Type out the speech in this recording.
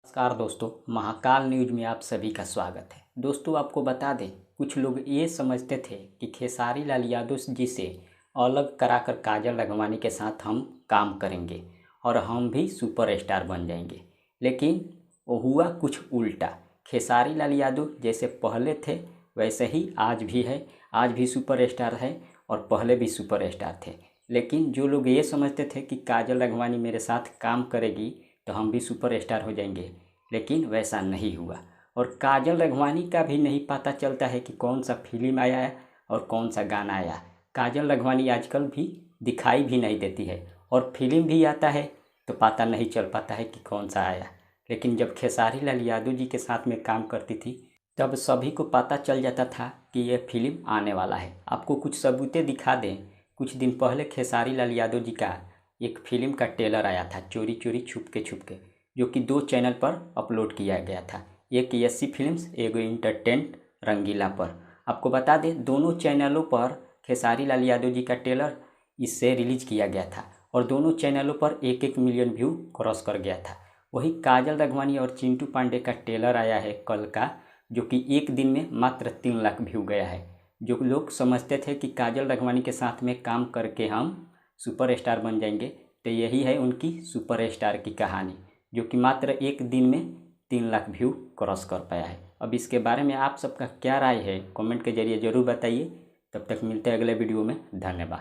नमस्कार दोस्तों, महाकाल न्यूज में आप सभी का स्वागत है। दोस्तों, आपको बता दें, कुछ लोग ये समझते थे कि खेसारी लाल यादव जी से अलग कराकर काजल राघवानी के साथ हम काम करेंगे और हम भी सुपरस्टार बन जाएंगे। लेकिन वो हुआ कुछ उल्टा। खेसारी लाल यादव जैसे पहले थे वैसे ही आज भी है, आज भी सुपरस्टार है और पहले भी सुपरस्टार थे। लेकिन जो लोग ये समझते थे कि काजल राघवानी मेरे साथ काम करेगी तो हम भी सुपरस्टार हो जाएंगे, लेकिन वैसा नहीं हुआ। और काजल राघवानी का भी नहीं पता चलता है कि कौन सा फिल्म आया है और कौन सा गाना आया। काजल राघवानी आजकल भी दिखाई भी नहीं देती है और फिल्म भी आता है तो पता नहीं चल पाता है कि कौन सा आया। लेकिन जब खेसारी लाल यादव जी के साथ में काम करती थी तब सभी को पता चल जाता था कि यह फिल्म आने वाला है। आपको कुछ सबूतें दिखा दें। कुछ दिन पहले खेसारी लाल यादव जी का एक फिल्म का ट्रेलर आया था, चोरी चोरी छुपके छुपके, जो कि 2 चैनल पर अपलोड किया गया था, एक एससी फिल्म्स, एक एंटरटेनमेंट रंगीला पर। आपको बता दें, दोनों चैनलों पर खेसारी लाल यादव जी का ट्रेलर इससे रिलीज किया गया था और दोनों चैनलों पर 1-1 मिलियन व्यू क्रॉस कर गया था। वही काजल राघवानी और चिंटू पांडे का ट्रेलर आया है कल का, जो कि एक दिन में मात्र 3 लाख व्यू गया है। जो लोग समझते थे कि काजल राघवानी के साथ में काम करके हम सुपरस्टार बन जाएंगे, तो यही है उनकी सुपरस्टार की कहानी, जो कि मात्र एक दिन में 3 लाख व्यू क्रॉस कर पाया है। अब इसके बारे में आप सबका क्या राय है, कमेंट के जरिए ज़रूर बताइए। तब तक मिलते हैं अगले वीडियो में। धन्यवाद।